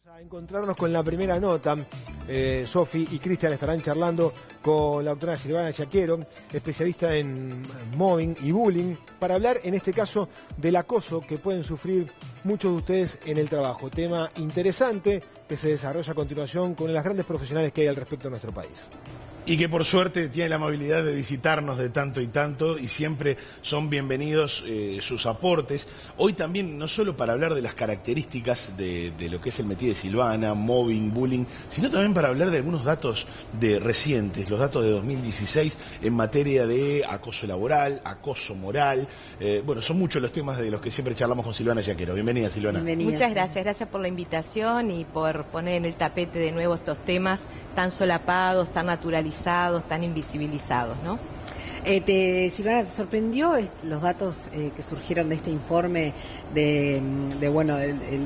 A encontrarnos con la primera nota. Sofi y Cristian estarán charlando con la doctora Silvana Yaquero, especialista en mobbing y bullying, para hablar en este caso del acoso que pueden sufrir muchos de ustedes en el trabajo. Tema interesante que se desarrolla a continuación con las grandes profesionales que hay al respecto en nuestro país. Y que por suerte tiene la amabilidad de visitarnos de tanto y tanto, y siempre son bienvenidos sus aportes. Hoy también, no solo para hablar de las características de lo que es el métier de Silvana, mobbing, bullying, sino también para hablar de algunos datos recientes, los datos de 2016 en materia de acoso laboral, acoso moral. Bueno, son muchos los temas de los que siempre charlamos con Silvana Yaquero. Bienvenida, Silvana. Bienvenida. Muchas gracias por la invitación y por poner en el tapete de nuevo estos temas tan solapados, tan naturalizados, tan invisibilizados, ¿no? Silvana, ¿te sorprendió los datos que surgieron de este informe de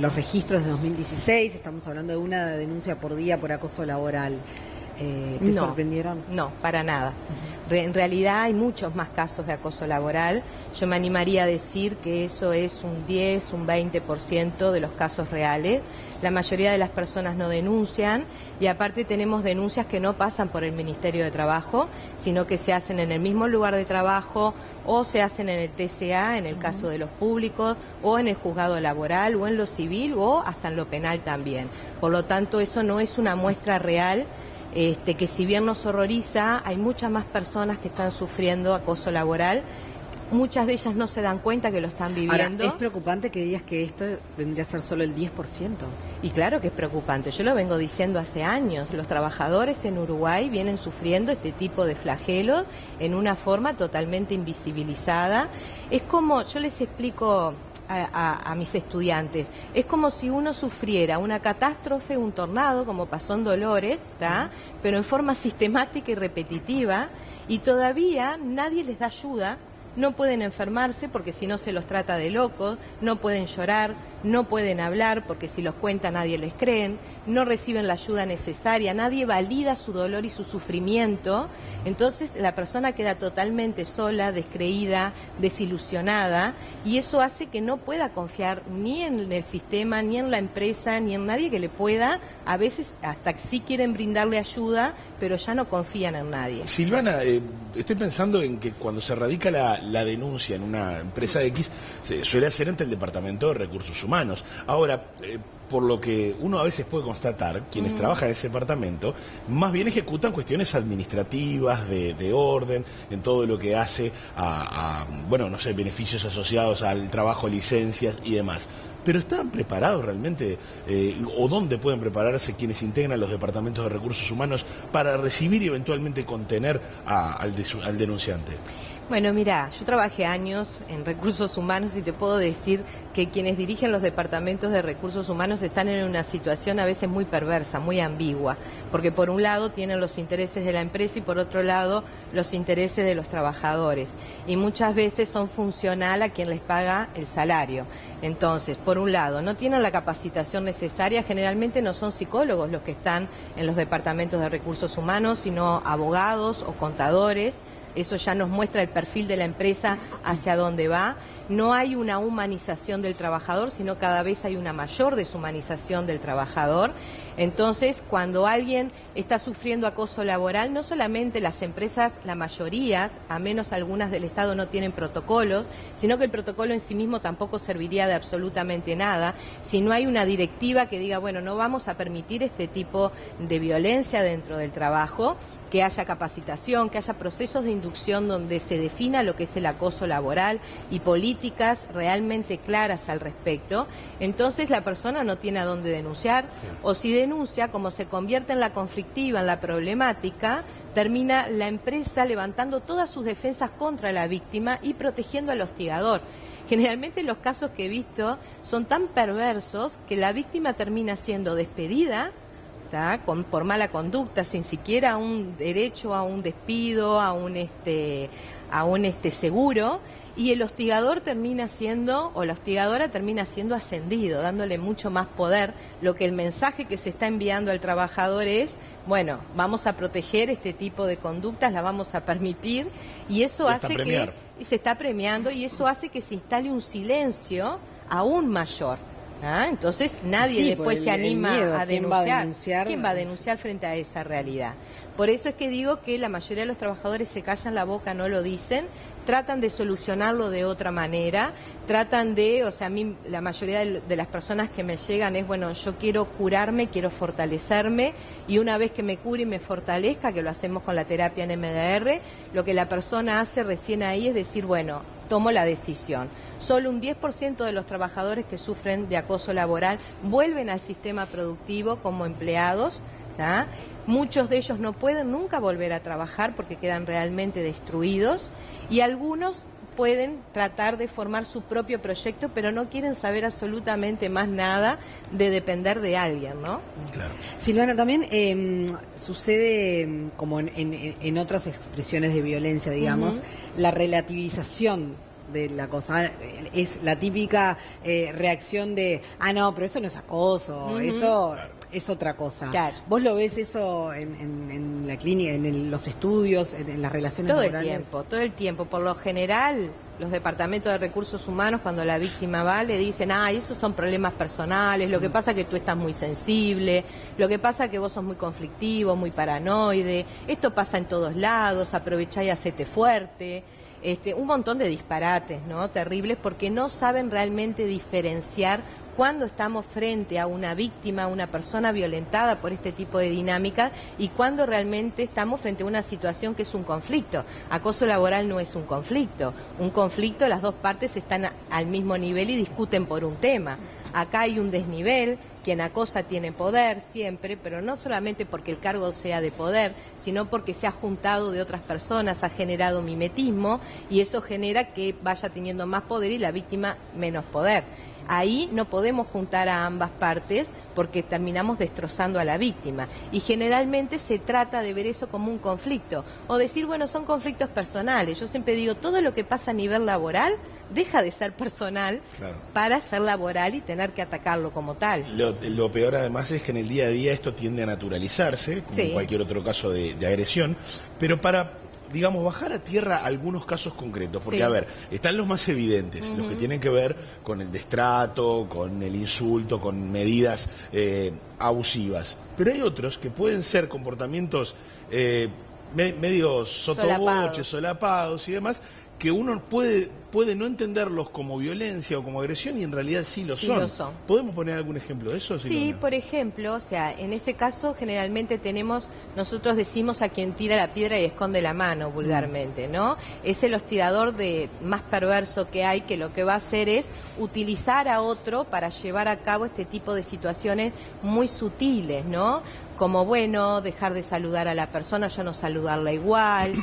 los registros de 2016? Estamos hablando de una denuncia por día por acoso laboral. ¿Te sorprendieron? No, para nada. En realidad hay muchos más casos de acoso laboral. Yo me animaría a decir que eso es un 10, un 20% de los casos reales. La mayoría de las personas no denuncian y aparte tenemos denuncias que no pasan por el Ministerio de Trabajo, sino que se hacen en el mismo lugar de trabajo o se hacen en el TCA, en el caso de los públicos, o en el juzgado laboral, o en lo civil, o hasta en lo penal también. Por lo tanto, eso no es una muestra real. Que si bien nos horroriza, hay muchas más personas que están sufriendo acoso laboral. Muchas de ellas no se dan cuenta que lo están viviendo. Ahora, es preocupante que digas que esto vendría a ser solo el 10%. Y claro que es preocupante. Yo lo vengo diciendo hace años. Los trabajadores en Uruguay vienen sufriendo este tipo de flagelos en una forma totalmente invisibilizada. Es como, yo les explico a mis estudiantes, es como si uno sufriera una catástrofe, un tornado, como pasó en Dolores, ¿tá? Pero en forma sistemática y repetitiva, y todavía nadie les da ayuda. No pueden enfermarse porque si no se los trata de locos, no pueden llorar, no pueden hablar porque si los cuenta nadie les creen, no reciben la ayuda necesaria, nadie valida su dolor y su sufrimiento. Entonces la persona queda totalmente sola, descreída, desilusionada, y eso hace que no pueda confiar ni en el sistema, ni en la empresa, ni en nadie que le pueda. A veces hasta sí quieren brindarle ayuda, pero ya no confían en nadie. Silvana, estoy pensando en que cuando se radica la denuncia en una empresa X, se suele hacer ante el Departamento de Recursos Humanos. Ahora, por lo que uno a veces puede constatar, quienes trabajan en ese departamento, más bien ejecutan cuestiones administrativas, de orden, en todo lo que hace bueno, no sé, beneficios asociados al trabajo, licencias y demás. ¿Pero están preparados realmente, o dónde pueden prepararse quienes integran los departamentos de recursos humanos para recibir y eventualmente contener al denunciante? Bueno, mira, yo trabajé años en recursos humanos y te puedo decir que quienes dirigen los departamentos de recursos humanos están en una situación a veces muy perversa, muy ambigua, porque por un lado tienen los intereses de la empresa y por otro lado los intereses de los trabajadores, y muchas veces son funcional a quien les paga el salario. Entonces, por un lado, no tienen la capacitación necesaria, generalmente no son psicólogos los que están en los departamentos de recursos humanos, sino abogados o contadores. Eso ya nos muestra el perfil de la empresa hacia dónde va. No hay una humanización del trabajador, sino cada vez hay una mayor deshumanización del trabajador. Entonces, cuando alguien está sufriendo acoso laboral, no solamente las empresas, la mayoría, a menos algunas del Estado, no tienen protocolos, sino que el protocolo en sí mismo tampoco serviría de absolutamente nada. Si no hay una directiva que diga, bueno, no vamos a permitir este tipo de violencia dentro del trabajo, que haya capacitación, que haya procesos de inducción donde se defina lo que es el acoso laboral y políticas realmente claras al respecto, entonces la persona no tiene a dónde denunciar, o si denuncia, como se convierte en la conflictiva, en la problemática, termina la empresa levantando todas sus defensas contra la víctima y protegiendo al hostigador. Generalmente los casos que he visto son tan perversos que la víctima termina siendo despedida por mala conducta, sin siquiera un derecho a un despido, a un seguro, y el hostigador termina siendo, o la hostigadora termina siendo ascendido, dándole mucho más poder. Lo que el mensaje que se está enviando al trabajador es, bueno, vamos a proteger este tipo de conductas, las vamos a permitir, y eso hace que se está premiando, y eso hace que se instale un silencio aún mayor. Entonces nadie Sí, después se anima miedo, a ¿quién va a denunciar. denunciar? ¿Quién va a denunciar frente a esa realidad? Por eso es que digo que la mayoría de los trabajadores se callan la boca, no lo dicen, tratan de solucionarlo de otra manera, tratan de, o sea, a mí la mayoría de las personas que me llegan es, bueno, yo quiero curarme, quiero fortalecerme, y una vez que me cure y me fortalezca, que lo hacemos con la terapia en MDR, lo que la persona hace recién ahí es decir, bueno, tomo la decisión. Solo un 10% de los trabajadores que sufren de acoso laboral vuelven al sistema productivo como empleados, ¿tá? Muchos de ellos no pueden nunca volver a trabajar porque quedan realmente destruidos, y algunos pueden tratar de formar su propio proyecto, pero no quieren saber absolutamente más nada de depender de alguien, ¿no? Claro. Silvana, también sucede, como en otras expresiones de violencia, digamos, la relativización de la cosa. Es la típica reacción de, no, pero eso no es acoso, eso es otra cosa. Claro. ¿Vos lo ves eso en la clínica, en los estudios, en las relaciones laborales? Todo el tiempo. Por lo general, los departamentos de recursos humanos, cuando la víctima va, le dicen, esos son problemas personales, lo que pasa es que tú estás muy sensible, lo que pasa es que vos sos muy conflictivo, muy paranoide, esto pasa en todos lados, aprovechá y hacete fuerte. Un montón de disparates, ¿no? Terribles, porque no saben realmente diferenciar cuando estamos frente a una víctima, a una persona violentada por este tipo de dinámica, y cuando realmente estamos frente a una situación que es un conflicto. Acoso laboral no es un conflicto. Un conflicto, las dos partes están al mismo nivel y discuten por un tema. Acá hay un desnivel, quien acosa tiene poder siempre, pero no solamente porque el cargo sea de poder, sino porque se ha juntado de otras personas, ha generado mimetismo, y eso genera que vaya teniendo más poder y la víctima menos poder. Ahí no podemos juntar a ambas partes porque terminamos destrozando a la víctima, y generalmente se trata de ver eso como un conflicto o decir, bueno, son conflictos personales. Yo siempre digo, todo lo que pasa a nivel laboral deja de ser personal, claro, para ser laboral y tener que atacarlo como tal. Lo peor además es que en el día a día esto tiende a naturalizarse, como en cualquier otro caso de agresión, pero para, digamos, bajar a tierra algunos casos concretos, porque a ver, están los más evidentes, los que tienen que ver con el destrato, con el insulto, con medidas abusivas, pero hay otros que pueden ser comportamientos medio sotoboches, solapados y demás, que uno puede no entenderlos como violencia o como agresión, y en realidad sí lo son. ¿Podemos poner algún ejemplo de eso? Sí, por ejemplo, o sea, en ese caso generalmente nosotros decimos a quien tira la piedra y esconde la mano, vulgarmente, ¿no? Es el hostigador más perverso que hay, que lo que va a hacer es utilizar a otro para llevar a cabo este tipo de situaciones muy sutiles, ¿no? Como, bueno, dejar de saludar a la persona, ya no saludarla igual,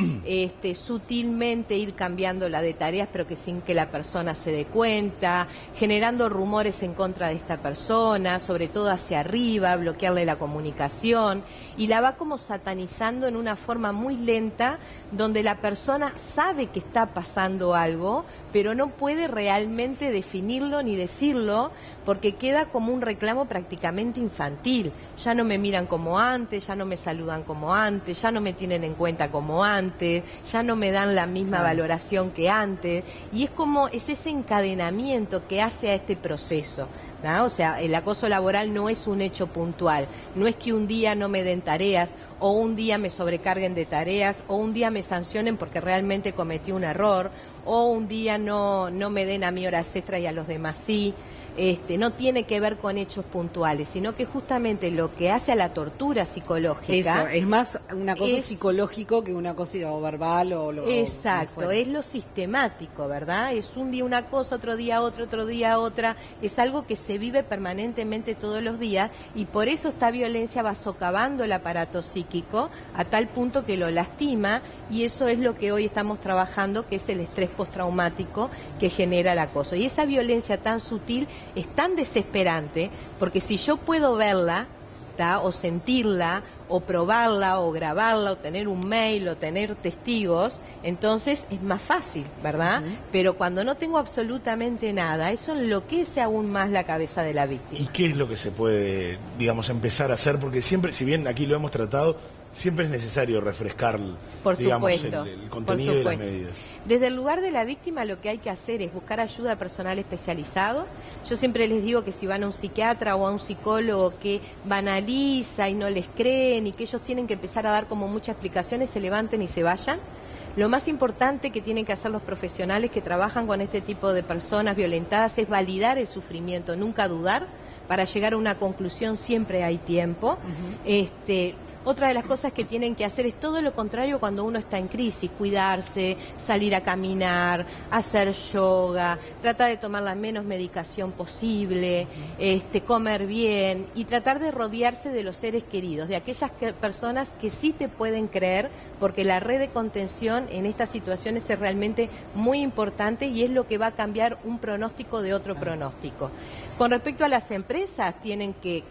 sutilmente ir cambiándola de tareas, pero que sin que la persona se dé cuenta, generando rumores en contra de esta persona, sobre todo hacia arriba, bloquearle la comunicación, y la va como satanizando en una forma muy lenta, donde la persona sabe que está pasando algo, pero no puede realmente definirlo ni decirlo, porque queda como un reclamo prácticamente infantil. Ya no me miran como antes, ya no me saludan como antes, ya no me tienen en cuenta como antes, ya no me dan la misma valoración que antes, y es ese encadenamiento que hace a este proceso, ¿no? O sea, el acoso laboral no es un hecho puntual, no es que un día no me den tareas, o un día me sobrecarguen de tareas, o un día me sancionen porque realmente cometí un error, o un día no me den a mí horas extras y a los demás sí. No tiene que ver con hechos puntuales, sino que justamente lo que hace a la tortura psicológica... Eso, es más una cosa psicológico que una cosa verbal o lo... Exacto, es lo sistemático, ¿verdad? Es un día una cosa, otro día otra, es algo que se vive permanentemente todos los días, y por eso esta violencia va socavando el aparato psíquico a tal punto que lo lastima, y eso es lo que hoy estamos trabajando, que es el estrés postraumático que genera el acoso. Y esa violencia tan sutil es tan desesperante, porque si yo puedo verla, o sentirla, o probarla, o grabarla, o tener un mail, o tener testigos, entonces es más fácil, ¿verdad? Pero cuando no tengo absolutamente nada, eso enloquece aún más la cabeza de la víctima. ¿Y qué es lo que se puede, digamos, empezar a hacer? Porque siempre, si bien aquí lo hemos tratado, siempre es necesario refrescar, digamos, el contenido y las medidas. Desde el lugar de la víctima lo que hay que hacer es buscar ayuda personal especializado. Yo siempre les digo que si van a un psiquiatra o a un psicólogo que banaliza y no les creen y que ellos tienen que empezar a dar como muchas explicaciones, se levanten y se vayan. Lo más importante que tienen que hacer los profesionales que trabajan con este tipo de personas violentadas es validar el sufrimiento, nunca dudar. Para llegar a una conclusión siempre hay tiempo. Otra de las cosas que tienen que hacer es todo lo contrario cuando uno está en crisis, cuidarse, salir a caminar, hacer yoga, tratar de tomar la menos medicación posible, comer bien y tratar de rodearse de los seres queridos, de aquellas personas que sí te pueden creer, porque la red de contención en estas situaciones es realmente muy importante y es lo que va a cambiar un pronóstico de otro pronóstico. Con respecto a las empresas, tienen que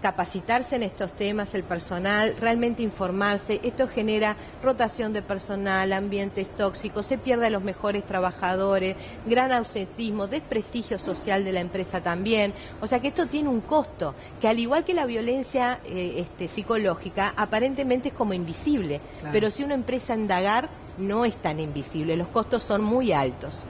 capacitarse en estos temas, el personal, realmente informarse. Esto genera rotación de personal, ambientes tóxicos, se pierde a los mejores trabajadores, gran ausentismo, desprestigio social de la empresa también. O sea que esto tiene un costo, que al igual que la violencia psicológica, aparentemente es como invisible. Claro. Pero si uno empieza a indagar, no es tan invisible, los costos son muy altos.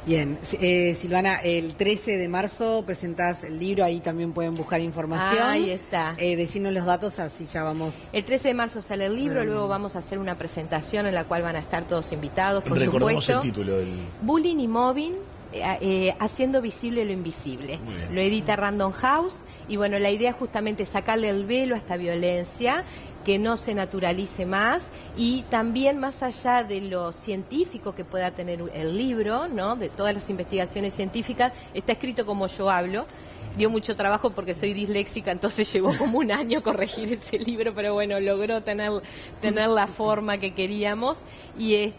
Bien, Silvana, el 13 de marzo presentás el libro, ahí también pueden buscar información. Ahí está. Decirnos los datos, así ya vamos. El 13 de marzo sale el libro, luego vamos a hacer una presentación en la cual van a estar todos invitados, por Recordemos supuesto. El título del... Bullying y Mobbing, haciendo visible lo invisible. Lo edita Random House y bueno, la idea es justamente sacarle el velo a esta violencia, que no se naturalice más y también más allá de lo científico que pueda tener el libro, ¿no? De todas las investigaciones científicas, está escrito como yo hablo. Dio mucho trabajo porque soy disléxica, entonces llevó como un año corregir ese libro, pero bueno, logró tener la forma que queríamos y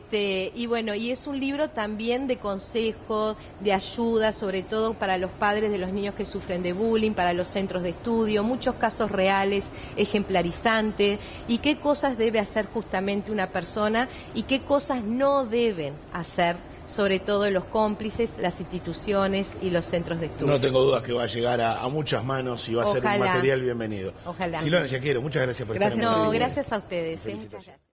bueno, y es un libro también de consejos, de ayuda, sobre todo para los padres de los niños que sufren de bullying, para los centros de estudio, muchos casos reales, ejemplarizantes, y qué cosas debe hacer justamente una persona y qué cosas no deben hacer, sobre todo los cómplices, las instituciones y los centros de estudio. No tengo dudas que va a llegar a muchas manos y va a ser un material bienvenido. Ojalá. Silvana Yaquero, muchas gracias por estar en el No, gracias a ustedes. Muchas gracias.